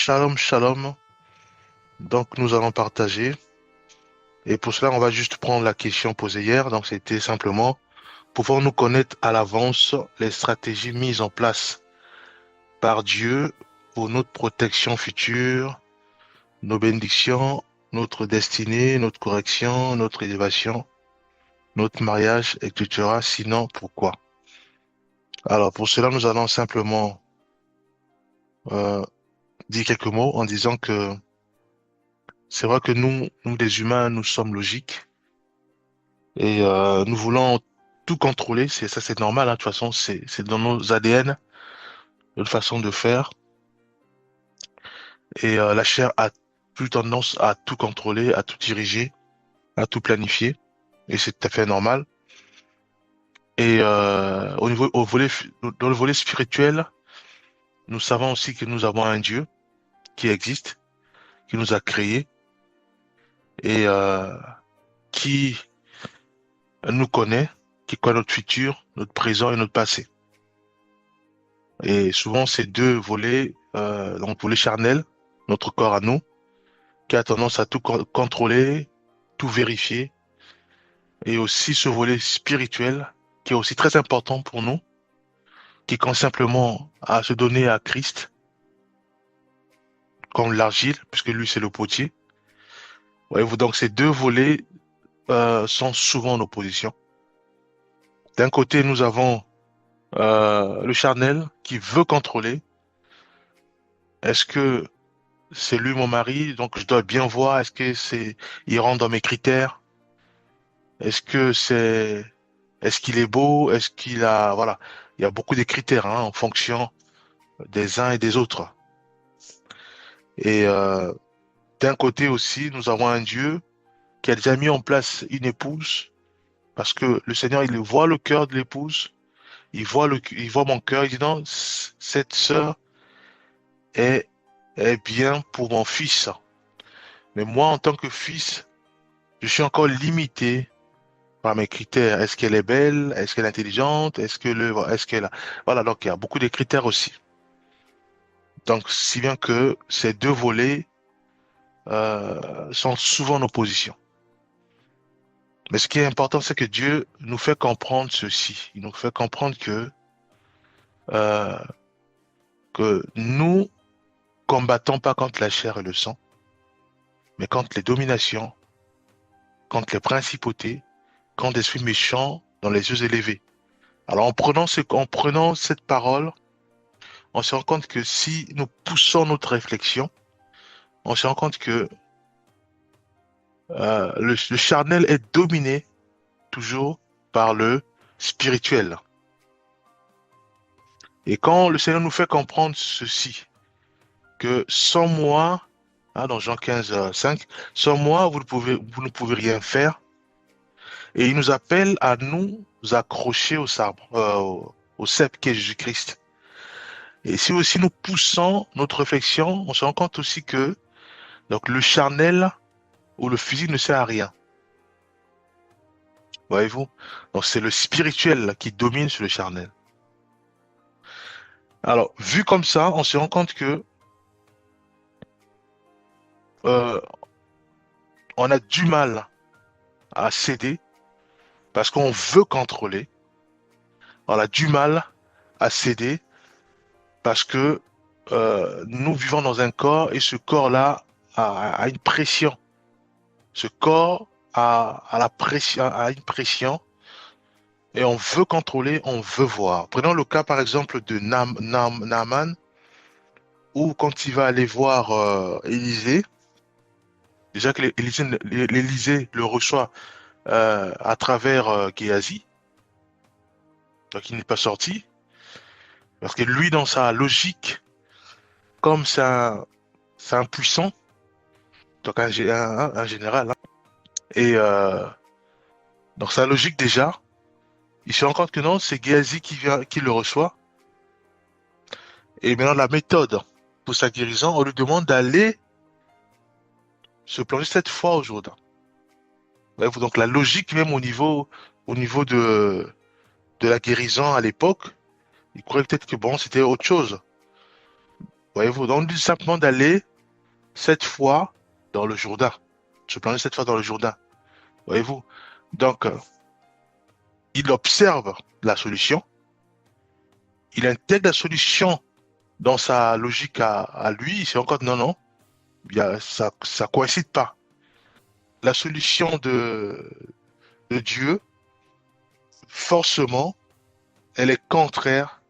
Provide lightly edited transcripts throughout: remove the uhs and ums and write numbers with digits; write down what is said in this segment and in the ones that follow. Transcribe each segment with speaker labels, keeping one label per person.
Speaker 1: Shalom, shalom. Donc, nous allons partager. Et pour cela, on va juste prendre la question posée hier. Donc, c'était simplement, pouvons-nous connaître à l'avance les stratégies mises en place par Dieu pour notre protection future, nos bénédictions, notre destinée, notre correction, notre élévation, notre mariage, etc. Sinon, pourquoi? Alors, pour cela, nous allons simplement euh, dire quelques mots en disant que c'est vrai que nous les humains, nous sommes logiques. Et nous voulons tout contrôler, c'est normal, hein, de toute façon, c'est dans nos ADN, notre façon de faire. Et la chair a plus tendance à tout contrôler, à tout diriger, à tout planifier. Et c'est tout à fait normal. Et dans le volet spirituel, nous savons aussi que nous avons un Dieu qui existe, qui nous a créés et qui nous connaît, qui connaît notre futur, notre présent et notre passé. Et souvent, ces deux volets, donc volet charnel, notre corps à nous, qui a tendance à tout contrôler, tout vérifier, et aussi ce volet spirituel, qui est aussi très important pour nous, qui consiste simplement à se donner à Christ, comme l'argile, puisque lui c'est le potier. Voyez-vous, donc ces deux volets sont souvent en opposition. D'un côté, nous avons le charnel qui veut contrôler. Est-ce que c'est lui mon mari, donc je dois bien voir, il rentre dans mes critères? Est-ce que est-ce qu'il est beau? Est-ce qu'il a, voilà, il y a beaucoup de critères, hein, en fonction des uns et des autres. Et d'un côté aussi, nous avons un Dieu qui a déjà mis en place une épouse, parce que le Seigneur, il voit le cœur de l'épouse, il voit mon cœur, il dit non, cette sœur est, est bien pour mon fils. Mais moi, en tant que fils, je suis encore limité par mes critères. Est-ce qu'elle est belle? Est-ce qu'elle est intelligente? Est-ce qu'elle a... Voilà, donc il y a beaucoup de critères aussi. Donc, si bien que ces deux volets sont souvent en opposition. Mais ce qui est important, c'est que Dieu nous fait comprendre ceci. Il nous fait comprendre euh, que nous combattons pas contre la chair et le sang, mais contre les dominations, contre les principautés, contre les esprits méchants dans les yeux élevés. Alors, en prenant cette parole, on se rend compte que si nous poussons notre réflexion, on se rend compte que le charnel est dominé toujours par le spirituel. Et quand le Seigneur nous fait comprendre ceci, que sans moi, hein, dans Jean 15, 5, sans moi, vous ne pouvez rien faire. Et il nous appelle à nous accrocher au sabre, au cep qui est Jésus-Christ. Et si aussi nous poussons notre réflexion, on se rend compte aussi que donc le charnel ou le physique ne sert à rien. Voyez-vous? Donc c'est le spirituel là, qui domine sur le charnel. Alors, vu comme ça, on se rend compte que euh, on a du mal à céder parce qu'on veut contrôler. On a du mal à céder parce que nous vivons dans un corps et ce corps-là a une pression. Ce corps a la pression, a une pression et on veut contrôler, on veut voir. Prenons le cas par exemple de Naaman où quand il va aller voir Élisée, déjà que l'Élysée le reçoit à travers Géasi, donc il n'est pas sorti, parce que lui, dans sa logique, comme c'est un puissant, donc un général, hein, et dans sa logique déjà, il se rend compte que non, c'est Géasi qui le reçoit, et maintenant la méthode pour sa guérison, on lui demande d'aller se plonger cette fois au Jourdain. Bref, donc la logique même au niveau de la guérison à l'époque, il croyait peut-être que bon, c'était autre chose. Voyez-vous, donc on dit simplement d'aller 7 fois dans le Jourdain. Se plonger 7 fois dans le Jourdain. Voyez-vous. Donc, il observe la solution, il intègre la solution dans sa logique à lui, c'est encore non, non, ça coïncide pas. La solution de Dieu, forcément, elle est contraire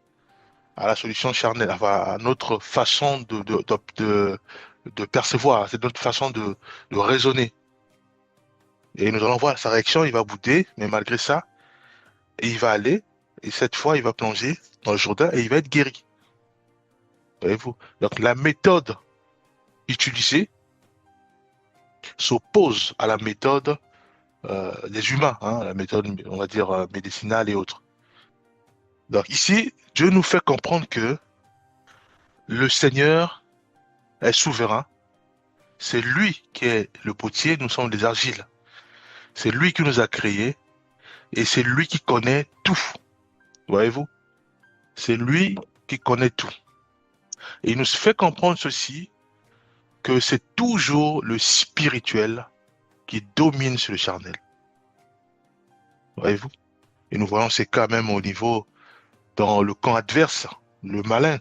Speaker 1: à la solution charnelle, enfin, à notre façon de percevoir, c'est notre façon de raisonner. Et nous allons voir sa réaction, il va bouder, mais malgré ça, il va aller, et cette fois, il va plonger dans le Jourdain et il va être guéri. Voyez-vous? Donc, la méthode utilisée s'oppose à la méthode des humains, hein, la méthode, on va dire, médicinale et autres. Donc, ici, Dieu nous fait comprendre que le Seigneur est souverain. C'est lui qui est le potier, nous sommes des argiles. C'est lui qui nous a créés et c'est lui qui connaît tout. Voyez-vous? C'est lui qui connaît tout. Et il nous fait comprendre ceci, que c'est toujours le spirituel qui domine sur le charnel. Voyez-vous? Et nous voyons ces cas même au niveau, dans le camp adverse, le malin,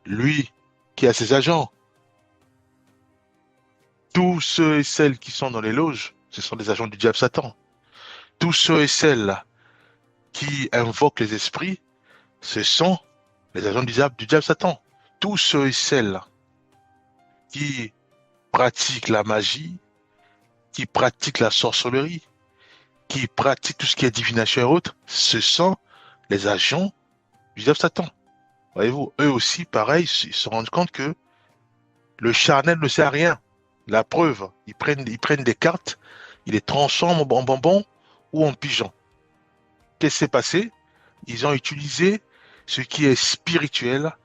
Speaker 1: lui qui a ses agents. Tous ceux et celles qui sont dans les loges, ce sont des agents du diable Satan. Tous ceux et celles qui invoquent les esprits, ce sont les agents du diable Satan. Tous ceux et celles qui pratiquent la magie, qui pratiquent la sorcellerie, qui pratiquent tout ce qui est divination et autres, ce sont les agents du diable Satan. Voyez-vous, eux aussi, pareil, ils se rendent compte que le charnel ne sert à rien. La preuve, ils prennent des cartes, ils les transforment en bonbons ou en pigeons. Qu'est-ce qui s'est passé? Ils ont utilisé ce qui est spirituel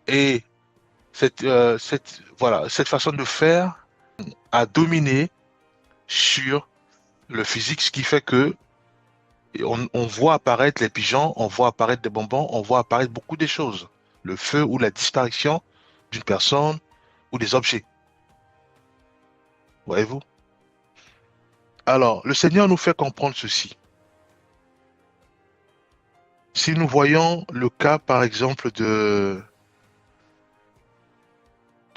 Speaker 1: et cette façon de faire a dominé sur le physique, ce qui fait que on voit apparaître les pigeons, on voit apparaître des bonbons, on voit apparaître beaucoup de choses. Le feu ou la disparition d'une personne ou des objets. Voyez-vous? Alors, le Seigneur nous fait comprendre ceci. Si nous voyons le cas, par exemple, de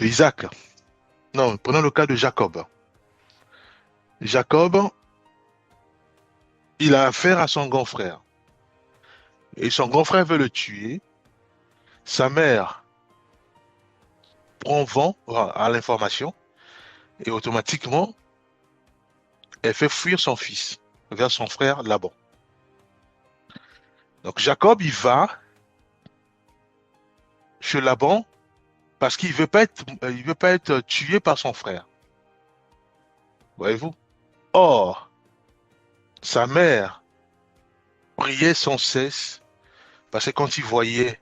Speaker 1: Isaac, non, prenons le cas de Jacob. Jacob, il a affaire à son grand frère. Et son grand frère veut le tuer. Sa mère prend vent à l'information et automatiquement, elle fait fuir son fils vers son frère Laban. Donc Jacob, il va chez Laban parce il veut pas être tué par son frère. Voyez-vous? Or, sa mère priait sans cesse parce que quand il voyait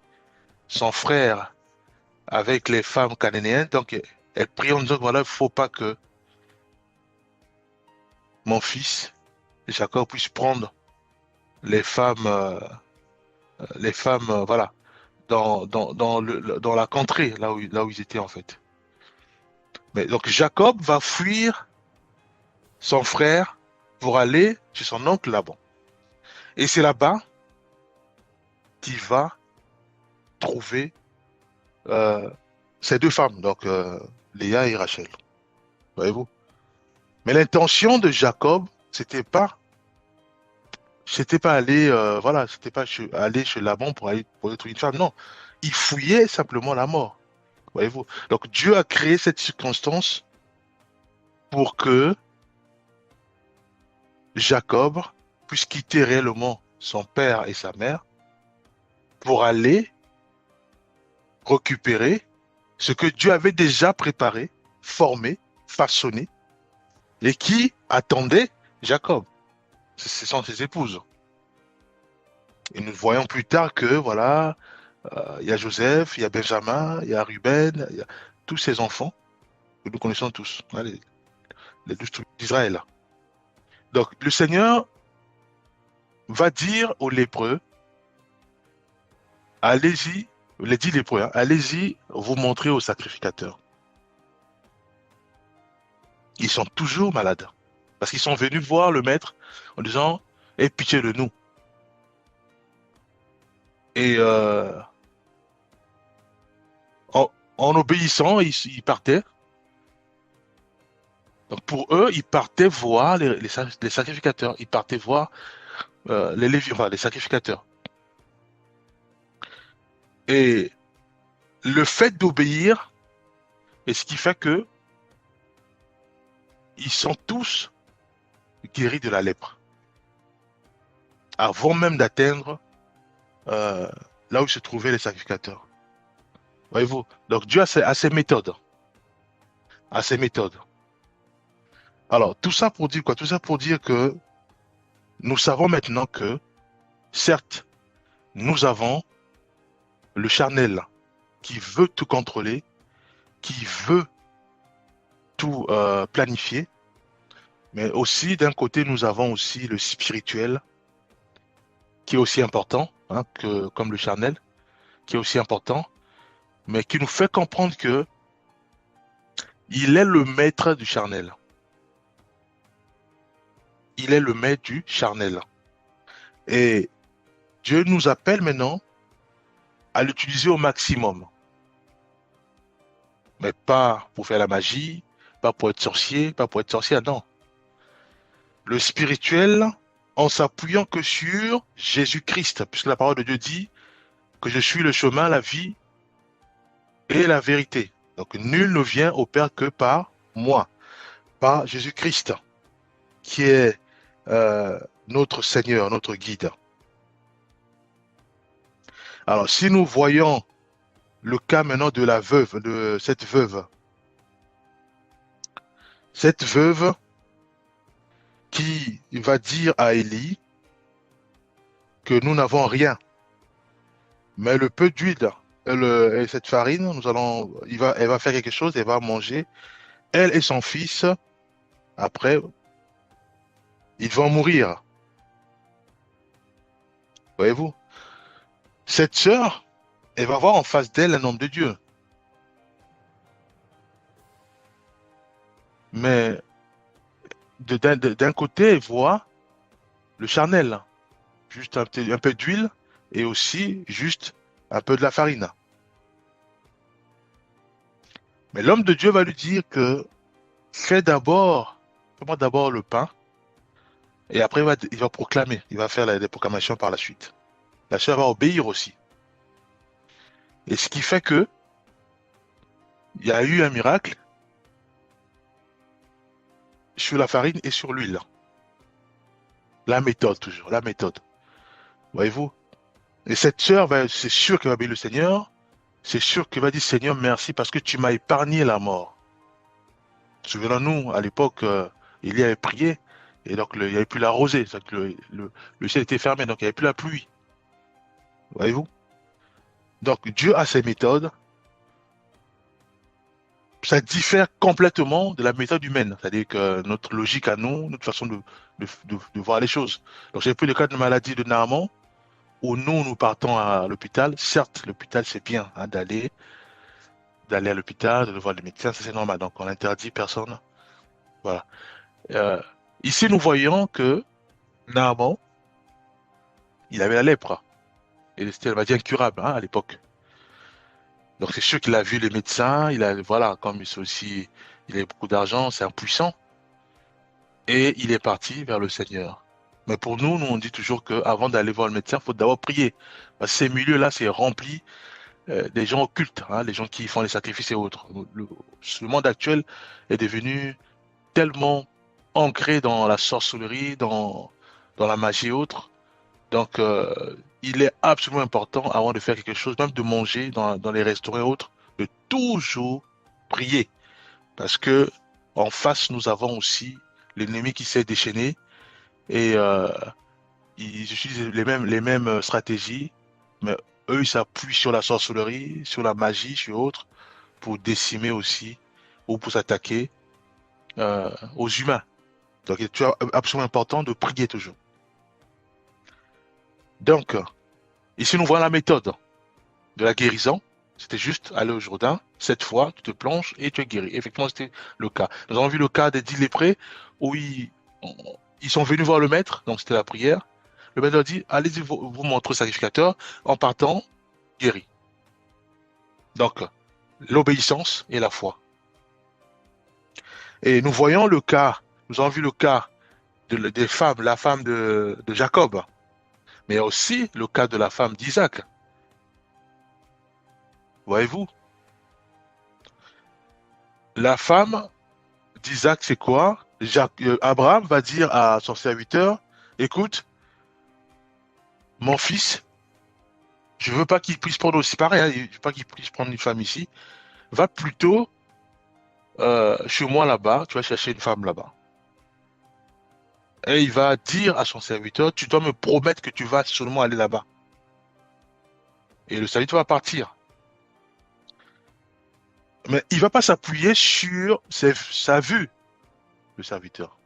Speaker 1: son frère avec les femmes cananéennes, donc elle priait en disant voilà, il ne faut pas que mon fils Jacob puisse prendre les femmes, voilà, dans la contrée, là où ils étaient en fait. Mais donc Jacob va fuir son frère pour aller chez son oncle Laban. Et c'est là-bas qu'il va trouver euh, ces deux femmes, donc Léa et Rachel. Voyez-vous? Mais l'intention de Jacob, c'était pas aller, voilà, c'était pas aller chez Laban pour trouver une femme. Non, il fouillait simplement la mort. Voyez-vous? Donc Dieu a créé cette circonstance pour que Jacob puisse quitter réellement son père et sa mère pour aller récupérer ce que Dieu avait déjà préparé, formé, façonné, et qui attendait Jacob. Ce sont ses épouses. Et nous voyons plus tard que, voilà, il y a Joseph, il y a Benjamin, il y a Ruben, il y a tous ces enfants que nous connaissons tous, hein, les 12 tribus d'Israël. Donc, le Seigneur va dire aux lépreux, allez-y les 10 lépreux, hein, allez-y, vous montrez aux sacrificateurs. Ils sont toujours malades. Parce qu'ils sont venus voir le maître en disant, aie pitié de nous. Et en, en obéissant, ils partaient. Donc pour eux, ils partaient voir les sacrificateurs. Ils partaient voir les lévites, enfin, les sacrificateurs. Et le fait d'obéir est ce qui fait que ils sont tous guéris de la lèpre. Avant même d'atteindre euh, là où se trouvaient les sacrificateurs. Voyez-vous? Donc Dieu a ses méthodes. A ses méthodes. Alors, tout ça pour dire quoi? Tout ça pour dire que nous savons maintenant que, certes, nous avons le charnel qui veut tout contrôler, qui veut tout planifier, mais aussi d'un côté, nous avons aussi le spirituel qui est aussi important, hein, que, comme le charnel, qui est aussi important, mais qui nous fait comprendre que il est le maître du charnel. Il est le maître du charnel. Et Dieu nous appelle maintenant à l'utiliser au maximum. Mais pas pour faire la magie, pas pour être sorcier, pas pour être sorcière, non. Le spirituel en s'appuyant que sur Jésus-Christ, puisque la parole de Dieu dit que je suis le chemin, la vie et la vérité. Donc nul ne vient au Père que par moi, par Jésus-Christ, qui est euh, notre Seigneur, notre guide. Alors si nous voyons le cas maintenant de la veuve, de cette veuve qui va dire à Élie que nous n'avons rien, mais le peu d'huile et cette farine, elle va faire quelque chose, elle va manger. Elle et son fils, après, ils vont mourir. Voyez-vous? Cette sœur, elle va voir en face d'elle un homme de Dieu. Mais d'un côté, elle voit le charnel, juste un peu d'huile et aussi juste un peu de la farine. Mais l'homme de Dieu va lui dire que fais-moi d'abord le pain et après il va proclamer, il va faire des proclamations par la suite. La sœur va obéir aussi. Et ce qui fait que il y a eu un miracle sur la farine et sur l'huile. La méthode toujours, la méthode. Voyez-vous? Et cette sœur, c'est sûr qu'elle va bénir le Seigneur. C'est sûr qu'elle va dire Seigneur, merci parce que tu m'as épargné la mort. Souvenons-nous, à l'époque, il y avait prié et donc il n'y avait plus la rosée. C'est-à-dire que le ciel était fermé, donc il n'y avait plus la pluie. Voyez-vous? Donc Dieu a ses méthodes. Ça diffère complètement de la méthode humaine. C'est-à-dire que notre logique à nous, notre façon de voir les choses. Donc j'ai pris le cas de maladie de Naaman où nous partons à l'hôpital. Certes, l'hôpital c'est bien hein, d'aller à l'hôpital, de voir les médecins, ça c'est normal. Donc on interdit personne. Voilà. Euh, Ici nous voyons que Naaman, il avait la lèpre. Et c'était une maladie incurable hein, à l'époque. Donc c'est sûr qu'il a vu les médecins, voilà, comme il a beaucoup d'argent, c'est impuissant. Et il est parti vers le Seigneur. Mais pour nous, on dit toujours qu'avant d'aller voir le médecin, il faut d'abord prier. Parce que ces milieux-là, c'est rempli des gens occultes, hein, les gens qui font les sacrifices et autres. Le monde actuel est devenu tellement ancré dans la sorcellerie, dans la magie et autres. Donc, il est absolument important, avant de faire quelque chose, même de manger dans les restaurants et autres, de toujours prier. Parce que en face, nous avons aussi l'ennemi qui s'est déchaîné et ils utilisent les mêmes stratégies, mais eux, ils s'appuient sur la sorcellerie, sur la magie, sur autres, pour décimer aussi ou pour s'attaquer aux humains. Donc, il est toujours absolument important de prier toujours. Donc, ici, nous voyons la méthode. de la guérison. C'était juste aller au Jourdain, 7 fois, tu te plonges et tu es guéri. Effectivement, c'était le cas. Nous avons vu le cas des 10 lépreux où ils sont venus voir le maître, donc c'était la prière. Le maître leur dit, allez-y vous montrer le sacrificateur, en partant, guéri. Donc, l'obéissance et la foi. Et nous voyons le cas, nous avons vu le cas des femmes, la femme de Jacob, mais aussi le cas de la femme d'Isaac. Voyez-vous, la femme d'Isaac, c'est quoi? Abraham va dire à son serviteur, écoute, mon fils, je veux pas qu'il puisse prendre aussi pareil, hein, je veux pas qu'il puisse prendre une femme ici, va plutôt chez moi là-bas, tu vas chercher une femme là-bas. Et il va dire à son serviteur, tu dois me promettre que tu vas seulement aller là-bas. Et le serviteur va partir. Mais il va pas s'appuyer sur sa vue, le serviteur.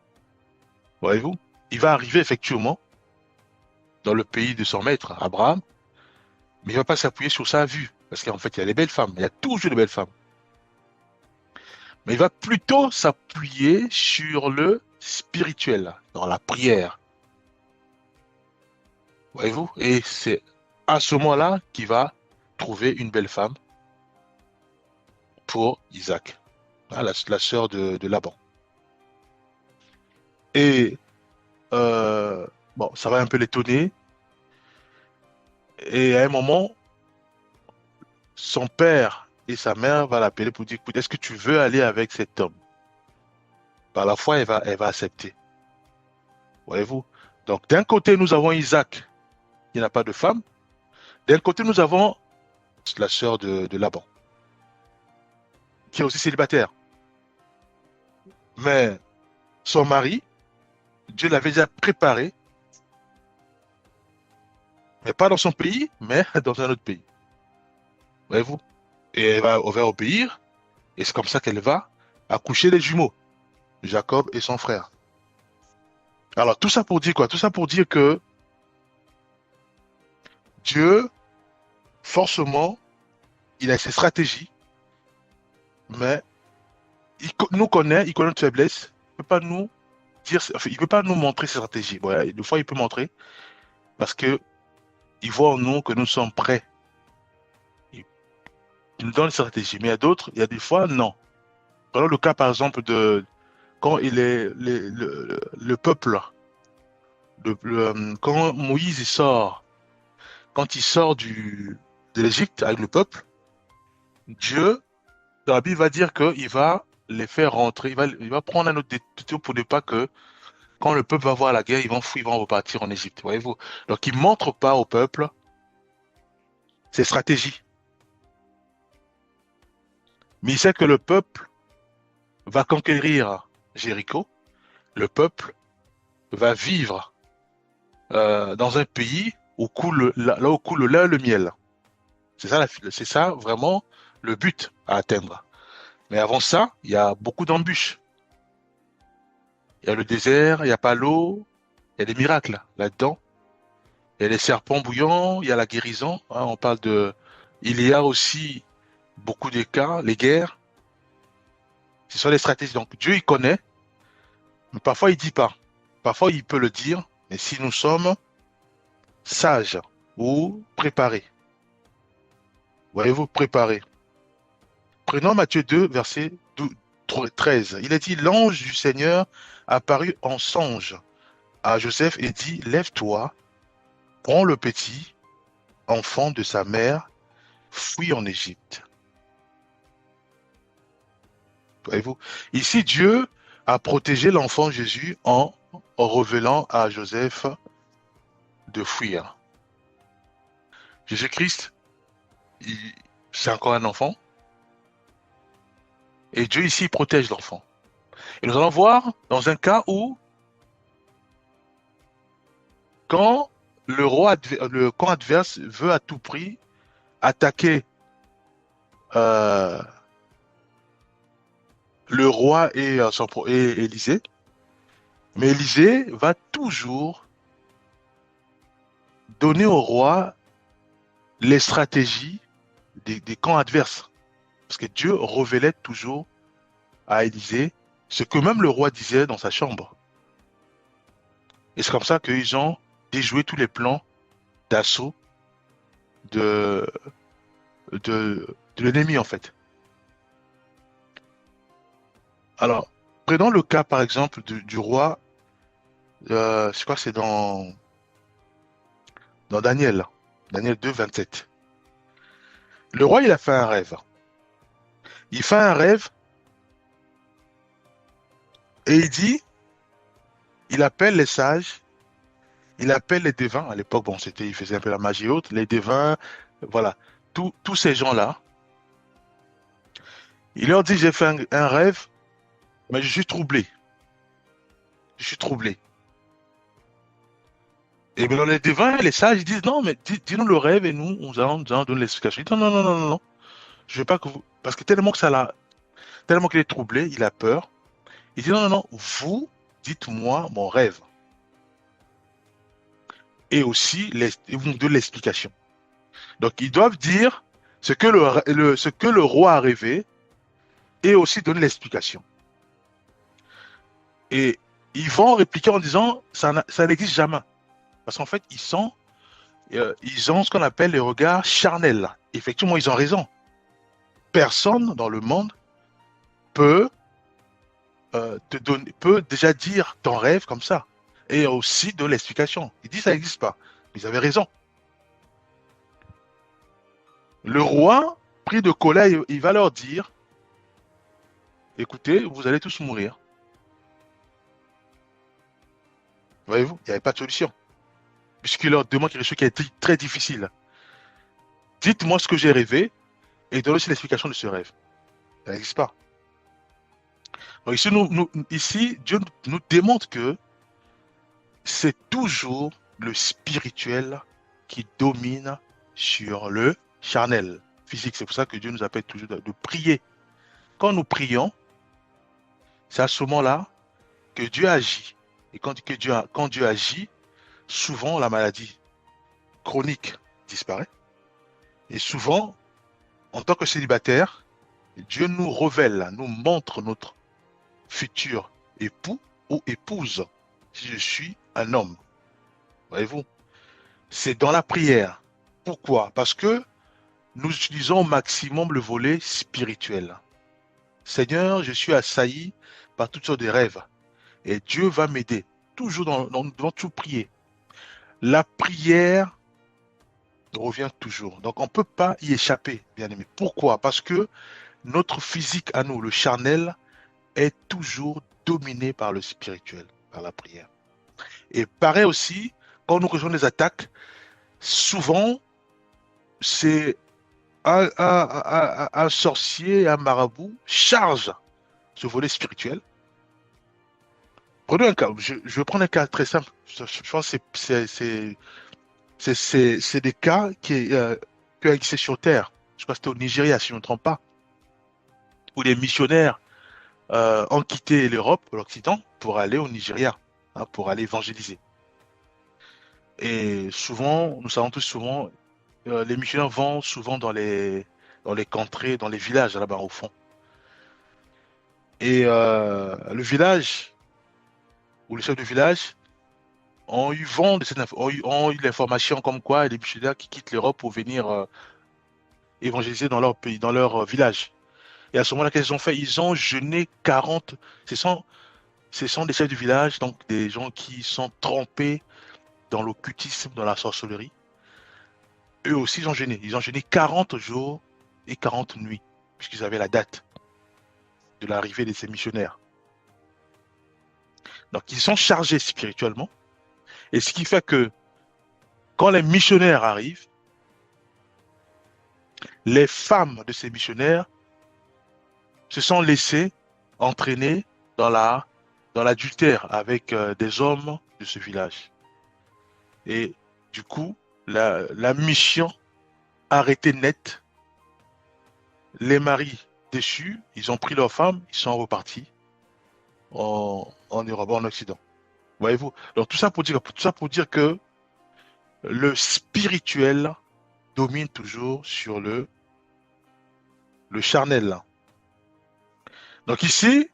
Speaker 1: Voyez-vous? Il va arriver effectivement dans le pays de son maître, Abraham, mais il va pas s'appuyer sur sa vue. Parce qu'en fait, il y a des belles femmes, il y a toujours des belles femmes. Mais il va plutôt s'appuyer sur le spirituel, dans la prière. Voyez-vous? Et c'est à ce moment-là qu'il va trouver une belle femme pour Isaac, hein, la sœur de Laban. Et bon, ça va un peu l'étonner. Et à un moment, son père et sa mère vont l'appeler pour dire, écoute, est-ce que tu veux aller avec cet homme? Par la foi, elle va accepter. Voyez-vous? Donc, d'un côté, nous avons Isaac, qui n'a pas de femme. D'un côté, nous avons la sœur de Laban, qui est aussi célibataire. Mais son mari, Dieu l'avait déjà préparé, mais pas dans son pays, mais dans un autre pays. Voyez-vous? Et elle va obéir, et c'est comme ça qu'elle va accoucher des jumeaux, Jacob et son frère. Alors, tout ça pour dire quoi? Tout ça pour dire que Dieu, forcément, il a ses stratégies, mais nous connaît, il connaît notre faiblesse. Il ne peut pas nous dire, enfin, il peut pas nous montrer ses stratégies. Ouais, des fois, il peut montrer parce que il voit en nous que nous sommes prêts. Il nous donne ses stratégies. Mais il y a d'autres, il y a des fois, non. Prenons le cas, par exemple, de quand le peuple, quand Moïse il sort, quand il sort de l'Égypte avec le peuple, Dieu, dans la Bible, va dire qu'il va les faire rentrer, il va prendre un autre détour pour ne pas que quand le peuple va voir la guerre, ils vont fuir, ils vont repartir en Égypte, voyez-vous. Donc, il ne montre pas au peuple ses stratégies. Mais il sait que le peuple va conquérir Jéricho, le peuple va vivre dans un pays où là où coule le lait et le miel. C'est ça vraiment le but à atteindre. Mais avant ça, il y a beaucoup d'embûches. Il y a le désert, il n'y a pas l'eau, il y a des miracles là-dedans. Il y a les serpents bouillants, il y a la guérison, hein, on parle de... Il y a aussi beaucoup de cas, les guerres. Ce sont des stratégies. Donc Dieu, il connaît, mais parfois il dit pas. Parfois il peut le dire, mais si nous sommes sages ou préparés, voyez-vous, préparés. Prenons Matthieu 2, verset 13. Il est dit, l'ange du Seigneur apparut en songe à Joseph et dit, lève-toi, prends le petit enfant de sa mère, fuis en Égypte. Voyez-vous? Ici, Dieu a protégé l'enfant Jésus en révélant à Joseph de fuir. Jésus-Christ, c'est encore un enfant, et Dieu ici protège l'enfant. Et nous allons voir dans un cas où, quand le camp adverse veut à tout prix attaquer euh, le roi et Élisée, mais Élisée va toujours donner au roi les stratégies des camps adverses. Parce que Dieu révélait toujours à Élisée ce que même le roi disait dans sa chambre. Et c'est comme ça qu'ils ont déjoué tous les plans d'assaut de, de l'ennemi, en fait. Alors, prenons le cas, par exemple, du roi, je crois que c'est dans Daniel, Daniel 2, 27. Le roi, il a fait un rêve. Il fait un rêve et il dit, il appelle les sages, il appelle les devins. À l'époque, bon, c'était, il faisait un peu la magie haute, les devins, voilà, tous ces gens-là. Il leur dit, j'ai fait un rêve, mais je suis troublé. Je suis troublé. Et bien, les devins et les sages, ils disent, non, mais dis-nous le rêve et nous allons donner l'explication. Il dit, non, non, non, non, non, non. Je veux pas que vous, parce que tellement qu'il est troublé, il a peur. Il dit, non, non, non, vous, dites-moi mon rêve. Et aussi, ils vont donner l'explication. Donc, ils doivent dire ce que le roi a rêvé et aussi donner l'explication. Et ils vont répliquer en disant, ça n'existe jamais. Parce qu'en fait, ils ont ce qu'on appelle les regards charnels. Effectivement, ils ont raison. Personne dans le monde peut peut déjà dire ton rêve comme ça. Et aussi de l'explication. Il dit ça n'existe pas. Ils avaient raison. Le roi, pris de colère, il va leur dire, écoutez, vous allez tous mourir. Voyez-vous, il n'y avait pas de solution. Puisqu'il leur demande quelque chose qui est très difficile. Dites-moi ce que j'ai rêvé et donnez aussi l'explication de ce rêve. Ça n'existe pas. Donc ici, Dieu nous démontre que c'est toujours le spirituel qui domine sur le charnel, physique. C'est pour ça que Dieu nous appelle toujours de prier. Quand nous prions, c'est à ce moment-là que Dieu agit. Et quand Dieu agit, souvent la maladie chronique disparaît. Et souvent, en tant que célibataire, Dieu nous révèle, nous montre notre futur époux ou épouse si je suis un homme. Voyez-vous, c'est dans la prière. Pourquoi? Parce que nous utilisons au maximum le volet spirituel. Seigneur, je suis assailli par toutes sortes de rêves et Dieu va m'aider. Toujours nous devons tout prier. La prière revient toujours. Donc on ne peut pas y échapper, bien aimé. Pourquoi? Parce que notre physique à nous, le charnel, est toujours dominé par le spirituel, par la prière. Et pareil aussi, quand nous recevons des attaques, souvent, c'est un sorcier, un marabout charge ce volet spirituel. Prenons un cas, je vais prendre un cas très simple. Je pense que c'est des cas qui ont existé sur Terre. Je crois que c'était au Nigeria, si je ne me trompe pas, où les missionnaires ont quitté l'Europe, l'Occident, pour aller au Nigeria, hein, pour aller évangéliser. Et souvent, nous savons tous souvent, les missionnaires vont souvent dans les contrées, dans les villages là-bas au fond. Et le village, ou les chefs de village, ont eu vent de ont eu l'information comme quoi les missionnaires qui quittent l'Europe pour venir évangéliser dans leur pays, dans leur village. Et à ce moment-là, qu'est-ce qu'ils ont fait? Ils ont jeûné 40. Ce sont des chefs du village, donc des gens qui sont trempés dans l'occultisme, dans la sorcellerie. Eux aussi, ils ont jeûné. Ils ont jeûné 40 jours et 40 nuits, puisqu'ils avaient la date de l'arrivée de ces missionnaires. Donc, ils sont chargés spirituellement. Et ce qui fait que quand les missionnaires arrivent, les femmes de ces missionnaires se sont laissées entraîner dans l'adultère avec des hommes de ce village. Et du coup, la mission arrêtée net. Les maris déçus, ils ont pris leurs femmes, ils sont repartis en Europe, en Occident. Voyez-vous? Donc tout ça pour dire que le spirituel domine toujours sur le le charnel. Là. Donc ici,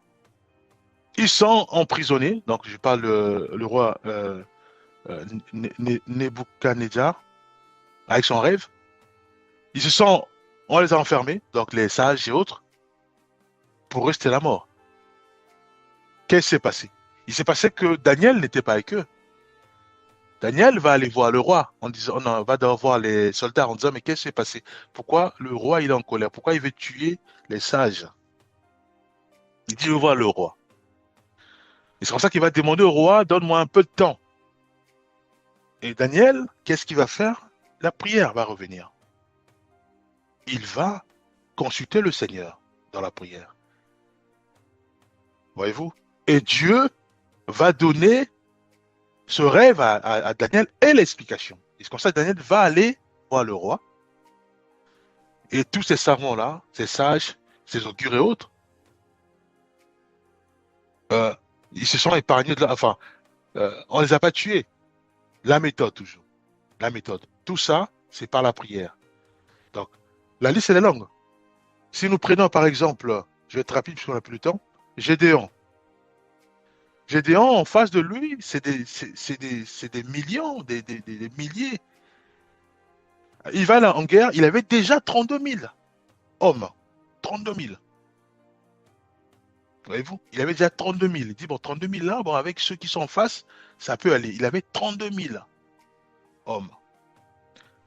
Speaker 1: ils sont emprisonnés. Donc je parle le roi Nebuchadnezzar avec son rêve. Ils se sont, on les a enfermés, donc les sages et autres, pour rester la mort. Qu'est-ce qui s'est passé? Il s'est passé que Daniel n'était pas avec eux. Daniel va aller voir le roi en disant, non, va d'abord voir les soldats en disant, mais qu'est-ce qui s'est passé? Pourquoi le roi il est en colère? Pourquoi il veut tuer les sages? Il dit, je veux voir le roi. Et c'est comme ça qu'il va demander au roi, donne-moi un peu de temps. Et Daniel, qu'est-ce qu'il va faire? La prière va revenir. Il va consulter le Seigneur dans la prière. Voyez-vous? Et Dieu va donner ce rêve à Daniel et l'explication. Et c'est comme ça que Daniel va aller voir le roi. Et tous ces savants-là, ces sages, ces augures et autres, euh, ils se sont épargnés de la... Enfin, on ne les a pas tués. La méthode, toujours. La méthode. Tout ça, c'est par la prière. Donc, la liste, elle est longue. Si nous prenons, par exemple, je vais être rapide puisqu'on n'a plus le temps, Gédéon. Gédéon, en face de lui, c'est des millions, des milliers. Il va là en guerre, il avait déjà 32 000 hommes. 32 000. Voyez-vous? Il avait déjà 32 000. Il dit, bon, 32 000 là, bon, avec ceux qui sont en face, ça peut aller. Il avait 32 000 hommes.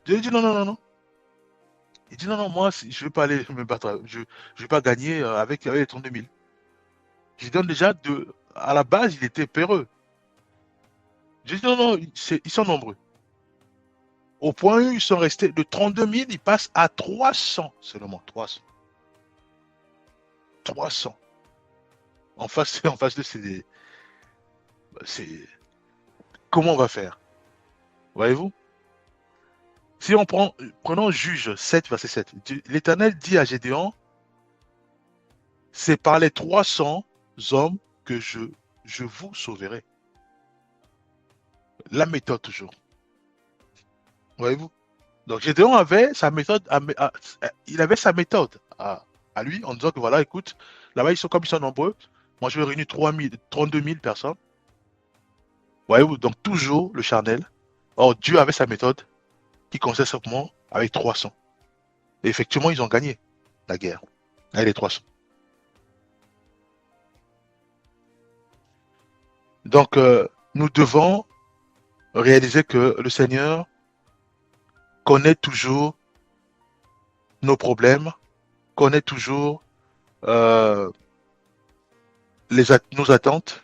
Speaker 1: Dieu dit, non, non, non, non. Il dit, non, non, moi, je ne vais pas aller me battre. Je ne vais pas gagner avec les 32 000. Je lui donne déjà à la base, il était peureux. Je dis, non, non, ils sont nombreux. Au point où ils sont restés de 32 000, ils passent à 300 seulement. 300. 300. En face de c'est, comment on va faire? Voyez-vous? Si on prenons Juge 7, verset 7. L'Éternel dit à Gédéon, c'est par les 300 hommes que je vous sauverai. La méthode toujours. Voyez-vous? Donc Gédéon avait sa méthode, il avait sa méthode à lui en disant que voilà, écoute, là-bas comme ils sont nombreux, moi je vais réunir 32 000 personnes. Voyez-vous? Donc toujours le charnel. Or Dieu avait sa méthode qui consistait simplement avec 300. Et effectivement, ils ont gagné la guerre avec les 300. Donc nous devons réaliser que le Seigneur connaît toujours nos problèmes, connaît toujours euh, nos attentes.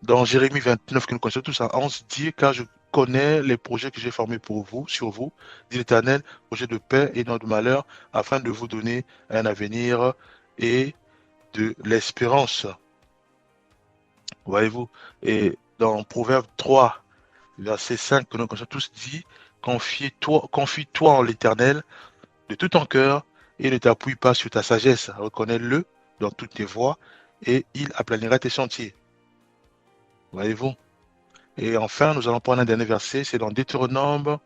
Speaker 1: Dans Jérémie 29, que nous connaissons tous, à 11, dit, car je connais les projets que j'ai formés pour vous, sur vous, dit l'Éternel, projets de paix et non de malheur, afin de vous donner un avenir et de l'espérance. Voyez-vous? Et dans Proverbe 3, verset 5, que nous connaissons tous, dit, confie-toi en l'Éternel de tout ton cœur et ne t'appuie pas sur ta sagesse. Reconnais-le dans toutes tes voies et il aplanira tes sentiers. Voyez-vous? Et enfin, nous allons prendre un dernier verset, c'est dans Deutéronome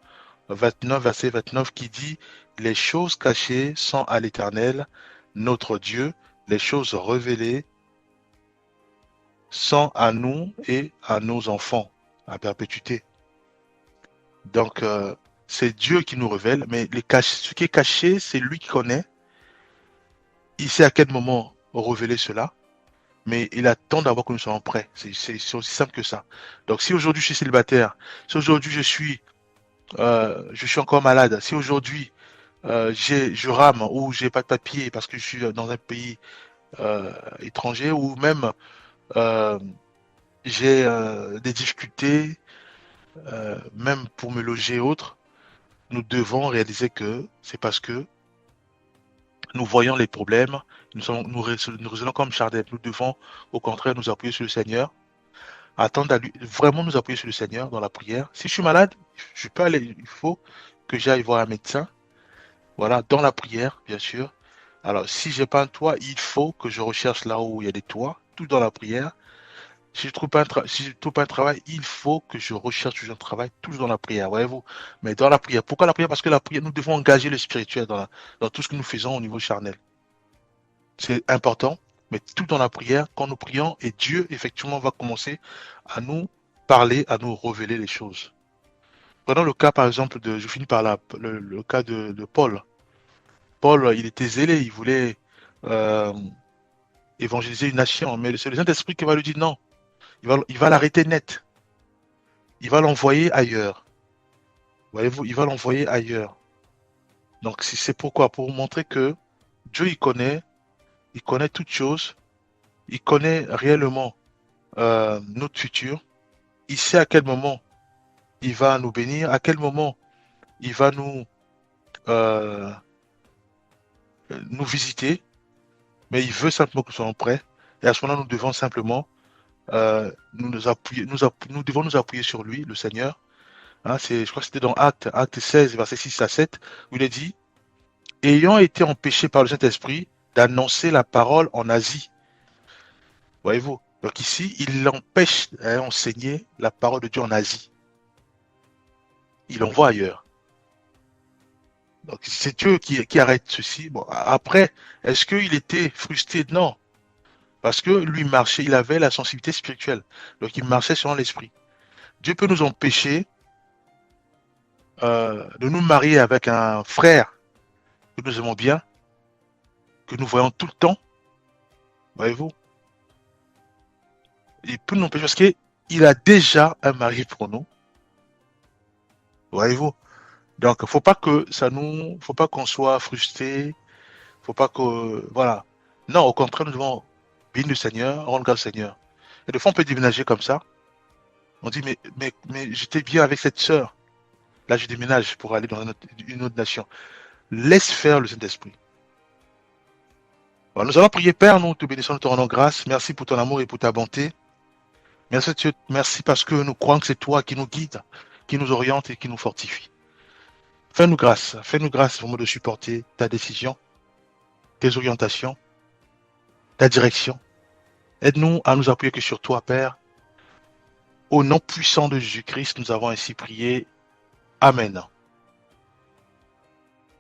Speaker 1: 29, verset 29, qui dit, les choses cachées sont à l'Éternel, notre Dieu, les choses révélées sont à nous et à nos enfants, à perpétuité. Donc, c'est Dieu qui nous révèle, mais ce qui est caché, c'est lui qui connaît. Il sait à quel moment révéler cela, mais il attend d'abord que nous soyons prêts. C'est aussi simple que ça. Donc, si aujourd'hui je suis célibataire, si aujourd'hui je suis encore malade, si aujourd'hui je rame ou j'ai pas de papier parce que je suis dans un pays étranger ou même euh, j'ai des difficultés, même pour me loger et autres, nous devons réaliser que c'est parce que nous voyons les problèmes, nous raisonnons comme Chardin. Nous devons au contraire nous appuyer sur le Seigneur, attendre à lui, vraiment nous appuyer sur le Seigneur dans la prière. Si je suis malade, je peux aller, il faut que j'aille voir un médecin. Voilà, dans la prière, bien sûr. Alors, si j'ai pas un toit, il faut que je recherche là où il y a des toits, tout dans la prière. Si je trouve pas un travail, il faut que je recherche toujours un travail, toujours dans la prière, voyez-vous. Mais dans la prière. Pourquoi la prière? Parce que la prière, nous devons engager le spirituel dans tout ce que nous faisons au niveau charnel. C'est important, mais tout dans la prière, quand nous prions, et Dieu, effectivement, va commencer à nous parler, à nous révéler les choses. Prenons le cas, par exemple, je finis par là, le cas de Paul. Paul, il était zélé, il voulait euh, évangéliser une nation, mais c'est le Saint-Esprit qui va lui dire non. Il va l'arrêter net. Il va l'envoyer ailleurs. Voyez-vous, il va l'envoyer ailleurs. Donc, c'est pourquoi, pour vous montrer que Dieu, il connaît toutes choses, il connaît réellement notre futur, il sait à quel moment il va nous bénir, à quel moment il va euh, nous visiter, mais il veut simplement que nous soyons prêts. Et à ce moment-là, nous devons simplement nous devons nous appuyer sur lui, le Seigneur. Hein, je crois que c'était dans Acte 16, verset 6 à 7, où il est dit, ayant été empêché par le Saint-Esprit d'annoncer la parole en Asie. Voyez-vous? Donc ici, il l'empêche d'enseigner la parole de Dieu en Asie. Il l'envoie ailleurs. Donc c'est Dieu qui arrête ceci. Bon, après, est-ce qu'il était frustré? Non. Parce que lui marchait, il avait la sensibilité spirituelle. Donc il marchait selon l'esprit. Dieu peut nous empêcher de nous marier avec un frère que nous aimons bien, que nous voyons tout le temps. Voyez-vous? Il peut nous empêcher parce qu'il a déjà un mari pour nous. Voyez-vous? Donc, faut pas qu'on soit frustré, faut pas que, voilà. Non, au contraire, nous devons bénir le Seigneur, rendre grâce au Seigneur. Et des fois, on peut déménager comme ça. On dit, mais j'étais bien avec cette sœur. Là, je déménage pour aller dans une autre nation. Laisse faire le Saint-Esprit. Voilà, nous allons prier, Père, nous te bénissons, nous te rendons grâce. Merci pour ton amour et pour ta bonté. Merci, Dieu, merci parce que nous croyons que c'est toi qui nous guide, qui nous oriente et qui nous fortifie. Fais-nous grâce vraiment de supporter ta décision, tes orientations, ta direction. Aide-nous à nous appuyer que sur toi, Père. Au nom puissant de Jésus-Christ, nous avons ainsi prié. Amen.